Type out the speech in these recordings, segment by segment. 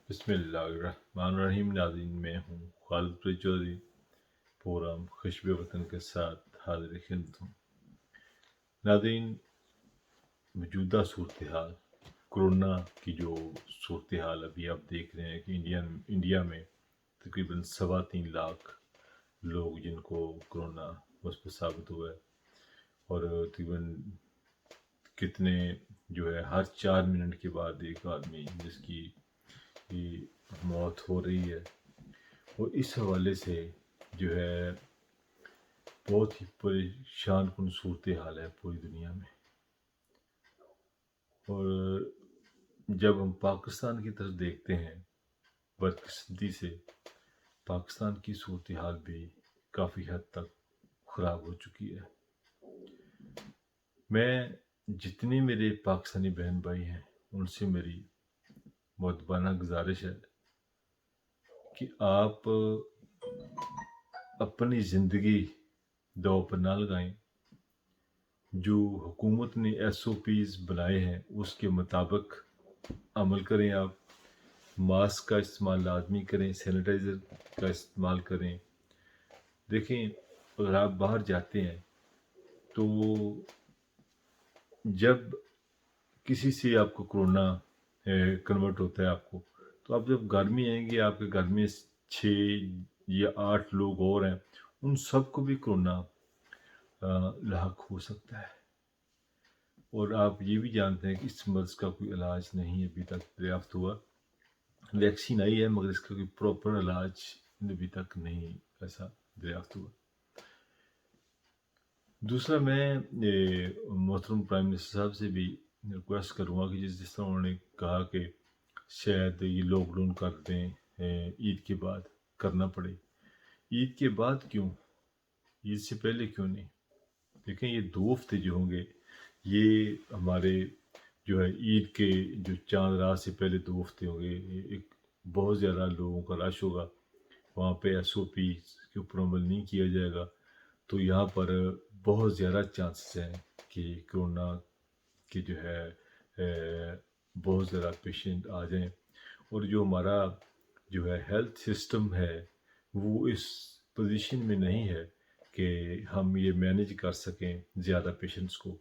بسم اللہ الرحمن الرحیم ناظرین، میں ہوں خالد پر چودھری، پروگرام خشب وطن کے ساتھ حاضر خدمت ہوں۔ ناظرین، موجودہ صورتحال کرونا کی جو صورتحال ابھی آپ دیکھ رہے ہیں کہ انڈیا میں تقریباً 3.25 لاکھ لوگ جن کو کرونا مثبت ثابت ہوا ہے، اور تقریباً کتنے جو ہے ہر 4 منٹ کے بعد ایک آدمی جس کی موت ہو رہی ہے، اور اس حوالے سے جو ہے بہت ہی پریشان کن صورتحال ہے پوری دنیا میں۔ اور جب ہم پاکستان کی طرف دیکھتے ہیں، بدقسمتی سے پاکستان کی صورتحال بھی کافی حد تک خراب ہو چکی ہے۔ میں جتنے میرے پاکستانی بہن بھائی ہیں ان سے میری مؤدبانہ گزارش ہے کہ آپ اپنی زندگی دو پر نہ لگائیں۔ جو حکومت نے SOPs بنائے ہیں اس کے مطابق عمل کریں، آپ ماسک کا استعمال لازمی کریں، سینیٹائزر کا استعمال کریں۔ دیکھیں، اگر آپ باہر جاتے ہیں تو جب کسی سے آپ کو کرونا کنورٹ ہوتا ہے آپ کو، تو آپ جب گھر میں آئیں گے، آپ کے گھر میں 6 یا 8 لوگ اور ہیں، ان سب کو بھی کرونا لاحق ہو سکتا ہے۔ اور آپ یہ بھی جانتے ہیں کہ اس مرض کا کوئی علاج نہیں ابھی تک دریافت ہوا۔ ویکسین آئی ہے مگر اس کا کوئی پراپر علاج ابھی تک نہیں ایسا دریافت ہوا۔ دوسرا، میں محترم پرائم منسٹر صاحب سے بھی ریکویسٹ کروں گا کہ جس طرح انہوں نے کہا کہ شاید یہ لاک ڈاؤن کر دیں، عید کے بعد کرنا پڑے۔ عید کے بعد کیوں؟ عید سے پہلے کیوں نہیں؟ دیکھیں، یہ 2 ہفتے جو ہوں گے، یہ ہمارے جو ہے عید کے جو چاند رات سے پہلے 2 ہفتے ہوں گے، ایک بہت زیادہ لوگوں کا رش ہوگا، وہاں پہ SOP کے اوپر عمل نہیں کیا جائے گا، تو یہاں پر بہت زیادہ چانسز ہیں کہ کرونا کے جو ہے بہت زیادہ پیشنٹ آ جائیں، اور جو ہمارا جو ہے ہیلتھ سسٹم ہے وہ اس پوزیشن میں نہیں ہے کہ ہم یہ مینیج کر سکیں زیادہ پیشنٹس کو۔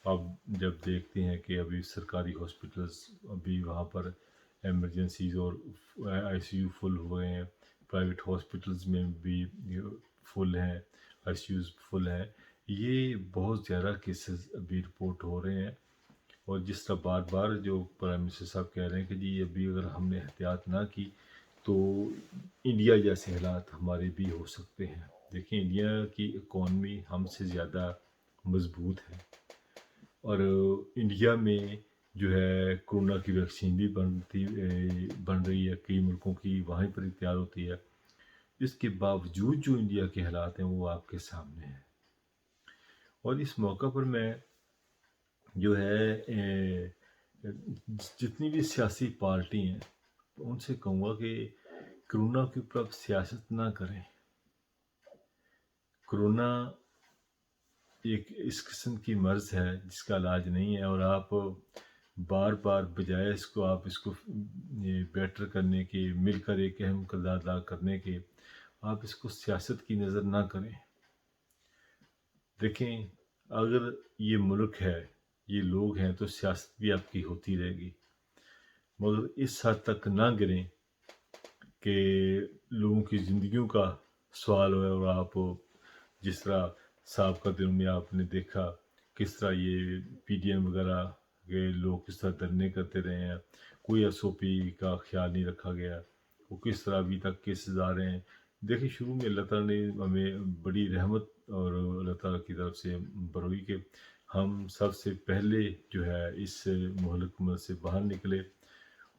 اب جب دیکھتے ہیں کہ ابھی سرکاری ہاسپٹلز، ابھی وہاں پر ایمرجنسیز اور ICU فل ہوئے ہیں، پرائیویٹ ہاسپٹلز میں بھی فل ہیں، ICUs فل ہیں۔ یہ بہت زیادہ کیسز ابھی رپورٹ ہو رہے ہیں، اور جس طرح بار بار جو پرائم منسٹر صاحب کہہ رہے ہیں کہ جی ابھی اگر ہم نے احتیاط نہ کی تو انڈیا جیسے حالات ہمارے بھی ہو سکتے ہیں۔ دیکھیں، انڈیا کی اکانومی ہم سے زیادہ مضبوط ہے، اور انڈیا میں جو ہے کرونا کی ویکسین بھی بن رہی ہے، کئی ملکوں کی وہیں پر تیار ہوتی ہے۔ اس کے باوجود جو انڈیا کے حالات ہیں وہ آپ کے سامنے ہیں، اور اس موقع پر میں جو ہے جتنی بھی سیاسی پارٹی ہیں ان سے کہوں گا کہ کرونا کے اوپر آپ سیاست نہ کریں۔ کرونا ایک اس قسم کی مرض ہے جس کا علاج نہیں ہے، اور آپ بار بار بجائے اس کو بیٹر کرنے کے، مل کر ایک اہم کردار ادا کرنے کے، آپ اس کو سیاست کی نظر نہ کریں۔ دیکھیں، اگر یہ ملک ہے، یہ لوگ ہیں، تو سیاست بھی آپ کی ہوتی رہے گی، مگر اس حد تک نہ گریں کہ لوگوں کی زندگیوں کا سوال ہوئے، اور آپ جس طرح سابقہ دنوں میں آپ نے دیکھا کس طرح یہ PDM وغیرہ کے لوگ کس طرح دھرنے کرتے رہے ہیں، کوئی SOP کا خیال نہیں رکھا گیا، وہ کس طرح ابھی تک کیسز آ رہے ہیں۔ دیکھیں، شروع میں اللہ تعالیٰ نے ہمیں بڑی رحمت اور اللہ تعالیٰ کی طرف سے بروئی کہ ہم سب سے پہلے جو ہے اس مہلک سے باہر نکلے،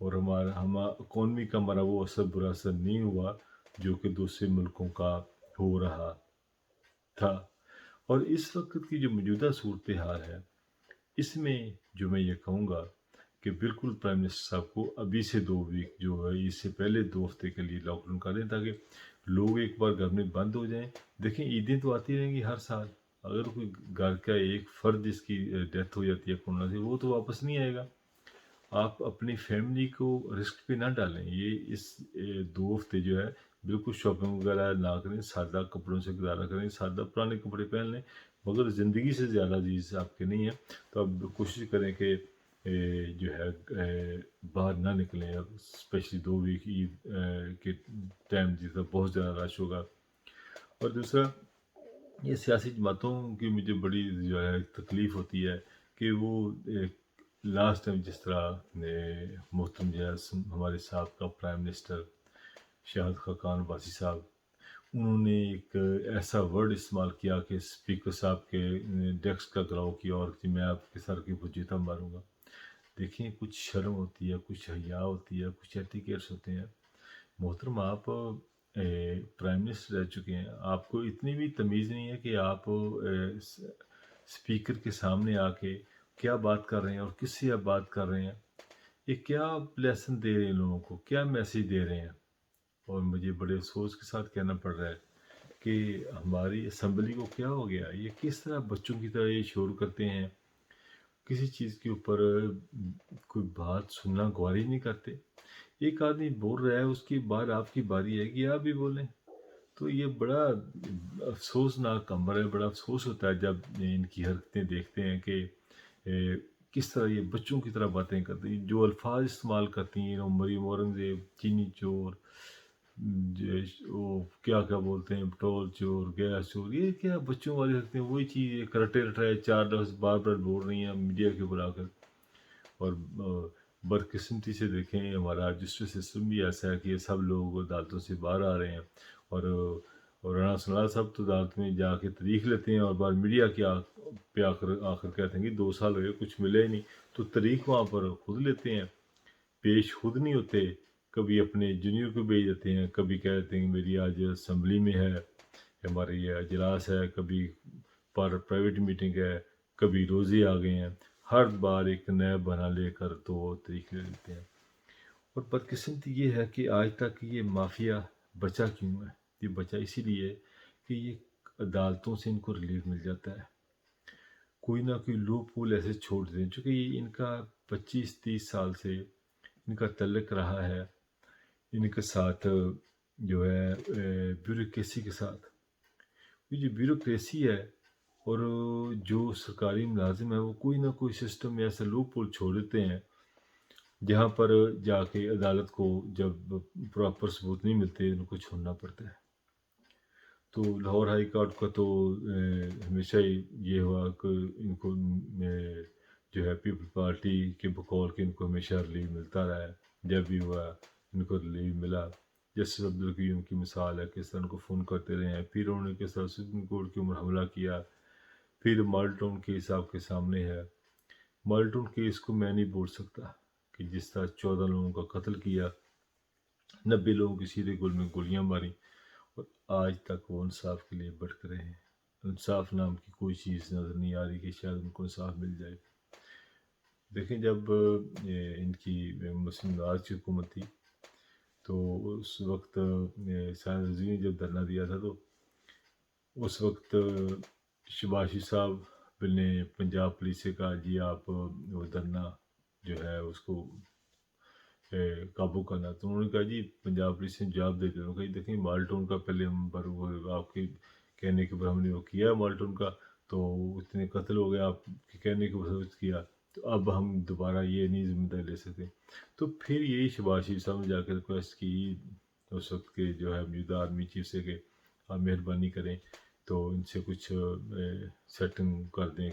اور ہم اکانومی کا ہمارا وہ برا اثر نہیں ہوا جو کہ دوسرے ملکوں کا ہو رہا تھا۔ اور اس وقت کی جو موجودہ صورتحال ہے، اس میں جو میں یہ کہوں گا کہ بالکل پرائم منسٹر صاحب کو ابھی سے 2 ویک جو ہے، اس سے پہلے 2 ہفتے کے لیے لاک ڈاؤن کر دیں تاکہ لوگ ایک بار گھر میں بند ہو جائیں۔ دیکھیں، عیدیں تو آتی رہیں گی ہر سال، اگر کوئی گھر کا ایک فرد جس کی ڈیتھ ہو جاتی ہے کورونا سے، وہ تو واپس نہیں آئے گا۔ آپ اپنی فیملی کو رسک پہ نہ ڈالیں. یہ اس 2 ہفتے جو ہے بالکل شاپنگ وغیرہ نہ کریں، سادہ کپڑوں سے گزارا کریں، سادہ پرانے کپڑے پہن لیں. مگر زندگی سے زیادہ عزیز آپ کے نہیں ہیں تو اب کوشش کریں کہ جو ہے باہر نہ نکلیں. اب اسپیشلی 2 ویک عید کے ٹائم جس کا بہت زیادہ رش ہوگا. اور دوسرا یہ سیاسی جماعتوں کی مجھے بڑی جو ہے تکلیف ہوتی ہے کہ وہ لاسٹ ٹائم جس طرح محترم جو ہے ہمارے سابقہ پرائم منسٹر شاہد خاقان عباسی صاحب، انہوں نے ایک ایسا ورڈ استعمال کیا کہ اسپیکر صاحب کے ڈیسک کا گراؤ کیا اور کہ میں آپ کے سر کے اوپر جوتا ماروں گا. دیکھیں کچھ شرم ہوتی ہے، کچھ حیا ہوتی ہے، کچھ ایٹیکیٹس ہوتے ہیں. محترم آپ پرائم منسٹر رہ چکے ہیں، آپ کو اتنی بھی تمیز نہیں ہے کہ آپ اسپیکر کے سامنے آ کے کیا بات کر رہے ہیں اور کس سے آپ بات کر رہے ہیں. یہ کیا لیسن دے رہے ہیں لوگوں کو، کیا میسیج دے رہے ہیں. اور مجھے بڑے افسوس کے ساتھ کہنا پڑ رہا ہے کہ ہماری اسمبلی کو کیا ہو گیا. یہ کس طرح بچوں کی طرح یہ شور کرتے ہیں، کسی چیز کے اوپر کوئی بات سننا گواری نہیں کرتے. ایک آدمی بول رہا ہے، اس کے بعد آپ کی باری ہے کہ آپ بھی بولیں. تو یہ بڑا افسوسناک امر ہے. بڑا افسوس ہوتا ہے جب ان کی حرکتیں دیکھتے ہیں کہ کس طرح یہ بچوں کی طرح باتیں کرتے ہیں. جو الفاظ استعمال کرتی ہیں مریم اورنگزیب، چینی چور، وہ کیا کیا بولتے ہیں، پٹرول چور، گیس چور، یہ کیا بچوں والی حرکتیں. وہی چیز کرٹے رٹائے 4 لفظ بار بار بول رہی ہیں میڈیا کے اوپر آ کر. اور بدقسمتی سے دیکھیں ہمارا جسٹس سسٹم بھی ایسا ہے کہ یہ سب لوگ عدالتوں سے باہر آ رہے ہیں اور رانا سنال صاحب تو عدالت میں جا کے تاریخ لیتے ہیں اور بعد میڈیا کے پہ آخر کہتے ہیں کہ 2 سال ہوئے کچھ ملے ہی نہیں. تو تاریخ وہاں پر خود لیتے ہیں، پیش خود نہیں ہوتے. کبھی اپنے جونیئر کو بھیج دیتے ہیں، کبھی کہتے ہیں میری آج اسمبلی میں ہے، ہمارے یہ اجلاس ہے، کبھی پرائیویٹ میٹنگ ہے، کبھی روزے آ گئے ہیں. ہر بار ایک نیا بنا لے کر تو وہ تاریخ لے لیتے ہیں. اور بدقسمتی یہ ہے کہ آج تک یہ مافیا بچا کیوں ہے؟ یہ بچا اسی لیے کہ یہ عدالتوں سے ان کو ریلیف مل جاتا ہے. کوئی نہ کوئی لوپ ہول ایسے چھوڑ دیں. چونکہ یہ ان کا 25-30 سال سے ان کا تعلق رہا ہے ان کے ساتھ جو ہے بیوروکریسی کے ساتھ. یہ جو بیوروکریسی ہے اور جو سرکاری ملازم ہے وہ کوئی نہ کوئی سسٹم میں ایسا لوپ ہول چھوڑ دیتے ہیں جہاں پر جا کے عدالت کو جب پراپر ثبوت نہیں ملتے ان کو چھوڑنا پڑتا ہے. تو لاہور ہائی کورٹ کا تو ہمیشہ ہی یہ ہوا کہ ان کو جو ہے پیپل پارٹی کے بقول کے ان کو ہمیشہ ریلیو ملتا رہا ہے. جب بھی ہوا ان کو ریلیو ملا. جسٹس عبدالقیوم کی مثال ہے، کس طرح ان کو فون کرتے رہے ہیں. پھر انہوں نے کس طرح سپریم کورٹ کے اوپر حملہ کیا. پھر ماڈل ٹاؤن کیس آپ کے سامنے ہے. ماڈل ٹاؤن کیس کو میں نہیں بول سکتا کہ جس طرح 14 لوگوں کا قتل کیا، 90 لوگوں کی سیدھے گل میں گولیاں ماری اور آج تک وہ انصاف کے لیے بھٹک رہے ہیں. انصاف نام کی کوئی چیز نظر نہیں آ رہی کہ شاید ان کو انصاف مل جائے. دیکھیں جب ان کی مسلم نواز کی حکومت تھی تو اس وقت سائنس رضوی نے جب دھرنا دیا تھا تو اس وقت شباشی صاحب نے پنجاب پولیس سے کہا جی آپ وہ دھرنا جو ہے اس کو قابو کرنا. تو انہوں نے کہا جی پنجاب پولیس نے جواب دے دیا. انہوں نے کہا دیکھیں ماڈل ٹاؤن کا پہلے ہم پر آپ کے کہنے کے اوپر ہم نے وہ کیا ماڈل ٹاؤن کا تو اتنے قتل ہو گئے، آپ کے کہنے کے اوپر کیا، تو اب ہم دوبارہ یہ نہیں ذمہ داری لے سکتے. تو پھر یہی شباز شریف صاحب نے جا کے ریکویسٹ کی اس وقت کے جو ہے موجودہ آرمی چیف سے کہ آپ مہربانی کریں تو ان سے کچھ سیٹنگ کر دیں.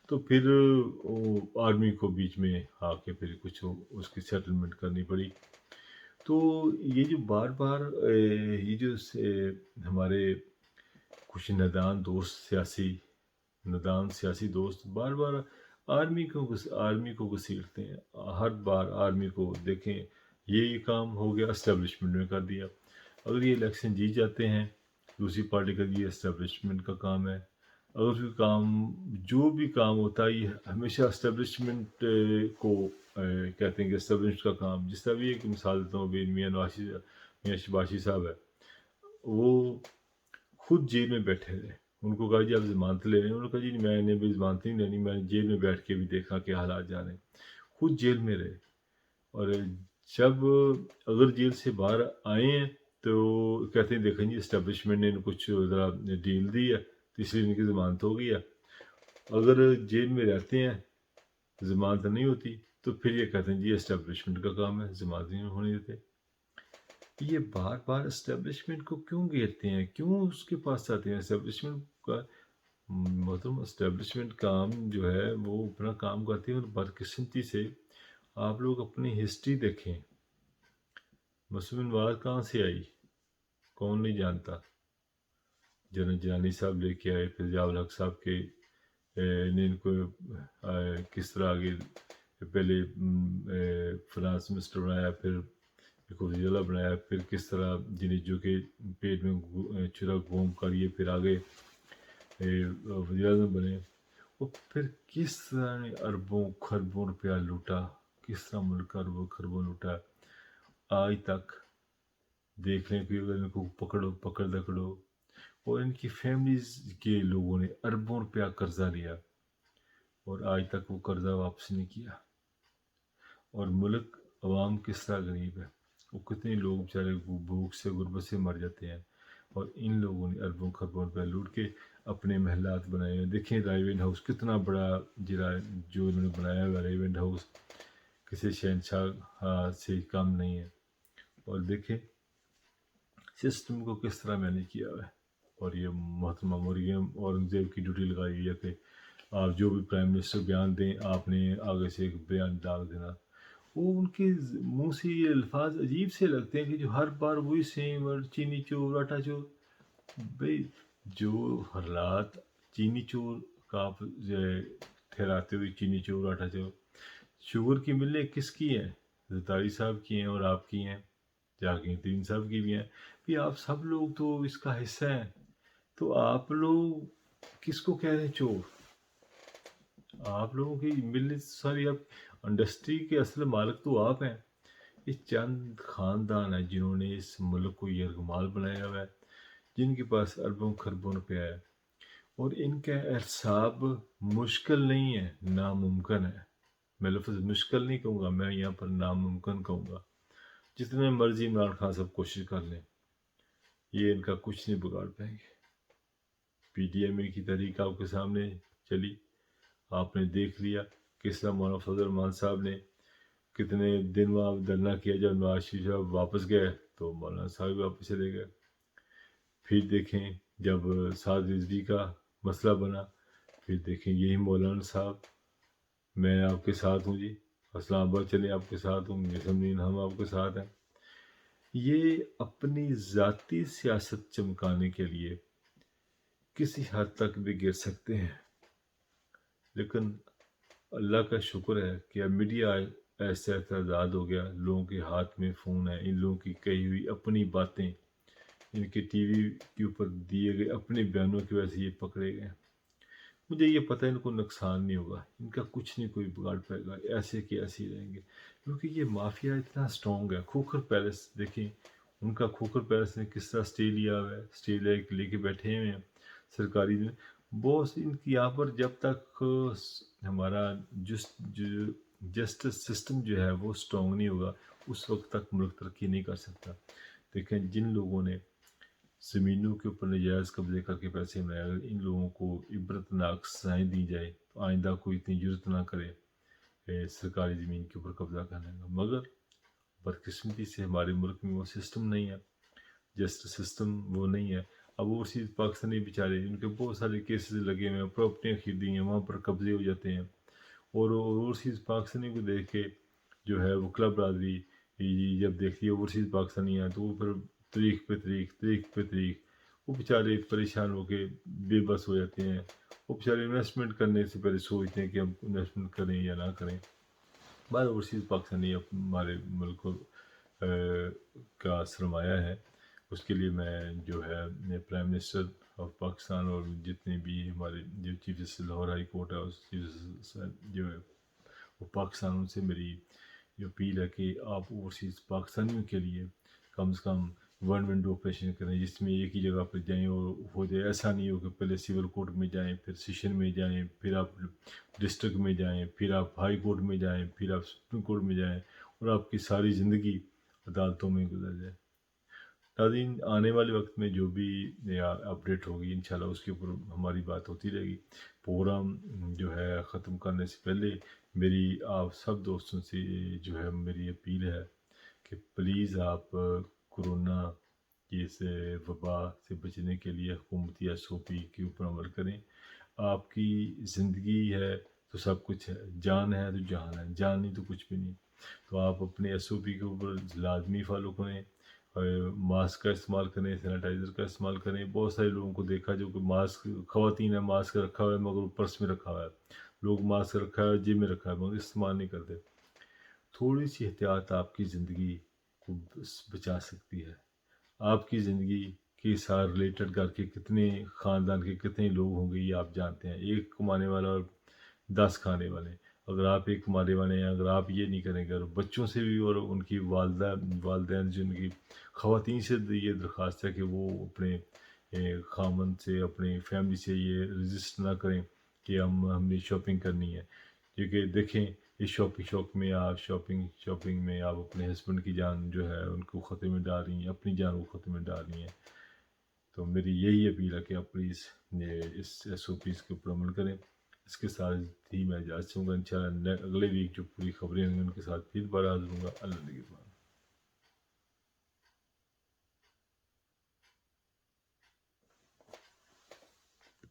تو پھر وہ آرمی کو بیچ میں آ کے پھر کچھ اس کی سیٹلمنٹ کرنی پڑی. تو یہ جو بار بار یہ جو ہمارے کچھ نادان سیاسی دوست بار بار آرمی کو گھسیٹتے ہیں. ہر بار آرمی کو دیکھیں یہ کام ہو گیا اسٹیبلشمنٹ نے کر دیا. اگر یہ الیکشن جیت جاتے ہیں دوسری پارٹی کا یہ اسٹیبلشمنٹ کا کام ہے. اگر کوئی کام جو بھی کام ہوتا ہے یہ ہمیشہ اسٹیبلشمنٹ کو کہتے ہیں کہ اسٹیبلشمنٹ کا کام. جس طرح بھی ایک مثال دیتا ہوں ابھی میاں شباشی صاحب ہے، وہ خود جیل میں بیٹھے رہے. ان کو کہا جی آپ ضمانت لے رہے ہیں، انہوں نے کہا جی میں نے بھی ضمانت نہیں لینی، میں نے جیل میں بیٹھ کے بھی دیکھا کہ حالات جا رہے ہیں. خود جیل میں رہے، اور جب اگر جیل سے باہر آئے ہیں تو کہتے ہیں دیکھیں جی اسٹیبلشمنٹ نے ان کو کچھ ذرا ڈیل دی ہے تو اس لیے ان کی ضمانت ہو گئی ہے. اگر جیل میں رہتے ہیں ضمانت نہیں ہوتی تو پھر یہ کہتے ہیں جی اسٹیبلشمنٹ کا کام ہے، ضمانت نہیں ہونے دیتے. یہ بار بار اسٹیبلشمنٹ کو کیوں گھیرتے ہیں، کیوں اس کے پاس آتے ہیں؟ اسٹیبلشمنٹ کا محترم اسٹیبلشمنٹ کام جو ہے وہ اپنا کام کرتی ہے، اور بدقسمتی سے آپ لوگ اپنی ہسٹری دیکھیں. مسلم نواز کہاں سے آئی کون نہیں جانتا. جنرل جیلانی صاحب لے کے آئے، پھر ضیاء الحق صاحب کے نے ان کو کس طرح آگے پہلے فنانس منسٹر بنایا، پھر وزیر اعلیٰ بنایا، پھر کس طرح جنیجو کے پیٹ میں چرا گھوم کر یہ پھر آگے وزیر اعظم بنے، اور پھر کس طرح نے اربوں خربوں روپیہ لوٹا، کس طرح ملک اربوں خربوں لوٹا. آج تک دیکھ لیں کہ اگر ان کو پکڑ دکڑو، اور ان کی فیملیز کے لوگوں نے اربوں روپیہ قرضہ لیا اور آج تک وہ قرضہ واپس نہیں کیا. اور ملک عوام کس طرح غریب ہے، وہ کتنے لوگ بیچارے بھوک سے غربت سے مر جاتے ہیں، اور ان لوگوں نے اربوں خربوں روپیہ لوٹ کے اپنے محلات بنائے ہیں. دیکھیں رائیونڈ ہاؤس کتنا بڑا جو انہوں نے بنایا ہوا رائیونڈ ہاؤس کسی شہنشاہ سے کم نہیں ہے. اور دیکھیں سسٹم کو کس طرح مینیج کیا ہوا ہے. اور یہ محترمہ مریم اورنگزیب کی ڈیوٹی لگائی ہوئی ہے کہ آپ جو بھی پرائم منسٹر بیان دیں آپ نے آگے سے ایک بیان ڈال دینا. وہ ان کے منہ سے یہ الفاظ عجیب سے لگتے ہیں کہ جو ہر بار وہی سیم، اور چینی چور آٹا چور. بھائی جو حالات چینی چور کا آپ ٹھہراتے ہوئے چینی چور آٹا چور، شوگر کی ملیں کس کی ہیں؟ زرداری صاحب کی ہیں اور آپ کی ہیں، جہانگیر ترین صاحب کی بھی ہیں. بھی آپ سب لوگ تو اس کا حصہ ہیں، تو آپ لوگ کس کو کہہ رہے ہیں چور؟ آپ لوگوں کی ملیں ساری، آپ انڈسٹری کے اصل مالک تو آپ ہیں. یہ چند خاندان ہیں جنہوں نے اس ملک کو یرغمال بنایا ہوا ہے، جن کے پاس اربوں خربوں روپیہ ہے، اور ان کا احتساب مشکل نہیں ہے، ناممکن ہے. میں لفظ مشکل نہیں کہوں گا، میں یہاں پر ناممکن کہوں گا. جتنے مرضی عمران خان صاحب کوشش کر لیں یہ ان کا کچھ نہیں بگاڑ پائیں گے. پی ٹی ایم اے کی تحریک آپ کے سامنے چلی، آپ نے دیکھ لیا کس طرح مولانا فضل الرحمان صاحب نے کتنے دن وہاں دھرنا کیا. جب نواز شریف صاحب واپس گئے تو مولانا صاحب بھی واپس چلے گئے. پھر دیکھیں جب سعد رضوی کا مسئلہ بنا، پھر دیکھیں یہی مولانا صاحب میں آپ کے ساتھ ہوں جی، اسلام آباد چلیں آپ کے ساتھ ہوں، اسمبلی ہم آپ کے ساتھ ہیں. یہ اپنی ذاتی سیاست چمکانے کے لیے کسی حد تک بھی گر سکتے ہیں، لیکن اللہ کا شکر ہے کہ اب میڈیا ایسے آزاد ہو گیا، لوگوں کے ہاتھ میں فون ہے، ان لوگوں کی کہی ہوئی اپنی باتیں، ان کے ٹی وی کے اوپر دیے گئے اپنے بیانوں کی وجہ سے یہ پکڑے گئے. مجھے یہ پتہ ہے ان کو نقصان نہیں ہوگا، ان کا کچھ نہیں کوئی بگاڑ پائے گا، ایسے کہ ایسے ہی رہیں گے. کیونکہ یہ مافیا اتنا سٹرونگ ہے. کھوکھر پیلس دیکھیں ان کا، کھوکھر پیلس نے کس طرح سٹے لیا ہوا ہے، سٹے لے کے بیٹھے ہوئے ہیں سرکاری میں. بہت ان کی یہاں پر جب تک ہمارا جسٹس سسٹم جو ہے وہ سٹرونگ نہیں ہوگا اس وقت تک ملک ترقی نہیں کر سکتا. دیکھیں جن لوگوں نے زمینوں کے اوپر نجائز قبضے کر کے پیسے بنائے، اگر ان لوگوں کو عبرتناک سزائیں دی جائے تو آئندہ کوئی اتنی جرت نہ کرے سرکاری زمین کے اوپر قبضہ کرنے کا. مگر بدقسمتی سے ہمارے ملک میں وہ سسٹم نہیں ہے، جسٹس سسٹم وہ نہیں ہے. اب اوورسیز پاکستانی بیچارے ان کے بہت سارے کیسز لگے ہوئے ہیں، پراپرٹیاں خریدی ہیں وہاں پر قبضے ہو جاتے ہیں، اور اوورسیز پاکستانی کو دیکھ کے جو ہے وہ کلب برادری جب دیکھتی ہے اوورسیز پاکستانی ہیں تو وہ پھر طریق پہ طریق وہ بیچارے پریشان ہو کے بے بس ہو جاتے ہیں. وہ بیچارے انویسٹمنٹ کرنے سے پہلے سوچتے ہیں کہ ہم انویسٹمنٹ کریں یا نہ کریں. بعض اوورسیز پاکستانی ہمارے ملک کا سرمایہ ہے. اس کے لیے میں جو ہے پرائم منسٹر آف پاکستان اور جتنے بھی ہمارے جو chief justice Lahore high court ہے اس چیف جسٹس جو ہے وہ پاکستان، ان سے میری یہ اپیل ہے کہ آپ اوورسیز پاکستانیوں کے لیے کم سے کم ون ونڈو آپریشن کریں جس میں ایک ہی جگہ پہ جائیں اور ہو جائے. ایسا نہیں ہو کہ پہلے سول کورٹ میں جائیں، پھر سیشن میں جائیں، پھر آپ ڈسٹرکٹ میں جائیں، پھر آپ ہائی کورٹ میں جائیں، پھر آپ سپریم کورٹ میں جائیں اور آپ کی ساری زندگی عدالتوں میں گزر جائے. ناظرین، آنے والے وقت میں جو بھی اپڈیٹ ہوگی انشاءاللہ اس کے اوپر ہماری بات ہوتی رہے گی. پروگرام جو ہے ختم کرنے سے پہلے میری آپ سب دوستوں سے جو ہے میری اپیل ہے کہ پلیز آپ کرونا کی اس وبا سے بچنے کے لیے حکومتی ایس او پی کے اوپر عمل کریں. آپ کی زندگی ہے تو سب کچھ ہے، جان ہے تو جہان ہے، جان نہیں تو کچھ بھی نہیں. تو آپ اپنے ایس او پی کے اوپر لازمی فالو کریں، ماسک کا استعمال کریں، سینیٹائزر کا استعمال کریں. بہت سارے لوگوں کو دیکھا جو کہ ماسک، خواتین ہے ماسک رکھا ہوا ہے مگر پرس میں رکھا ہوا ہے، لوگ ماسک رکھا ہے جیب میں رکھا ہے مگر استعمال نہیں کرتے. تھوڑی سی احتیاط آپ کی زندگی کو بچا سکتی ہے. آپ کی زندگی کے ساتھ ریلیٹڈ کر کے کتنے خاندان کے کتنے لوگ ہوں گے یہ آپ جانتے ہیں. ایک کمانے والا اور 10 کھانے والے. اگر آپ ایک کمانے والے ہیں، اگر آپ یہ نہیں کریں گے، اور بچوں سے بھی اور ان کی والدین جن کی خواتین سے یہ درخواست ہے کہ وہ اپنے خامن سے، اپنے فیملی سے یہ رجسٹ نہ کریں کہ ہم نے شاپنگ کرنی ہے. کیونکہ دیکھیں اس شاپنگ میں آپ شاپنگ میں آپ اپنے ہسبینڈ کی جان جو ہے ان کو خطرے میں ڈال رہی ہیں، اپنی جان کو خطرے میں ڈال رہی ہیں. تو میری یہی اپیل ہے کہ آپ پلیز اس ایس او پیز کے اوپر عمل کریں. اس کے ساتھ ہی میں اجازت چاہوں گا. انشاءاللہ اگلے ویک جو پوری خبریں ہوں گی ان کے ساتھ پھر دوبارہ حاضر ہوں گا. اللہ نگہبان.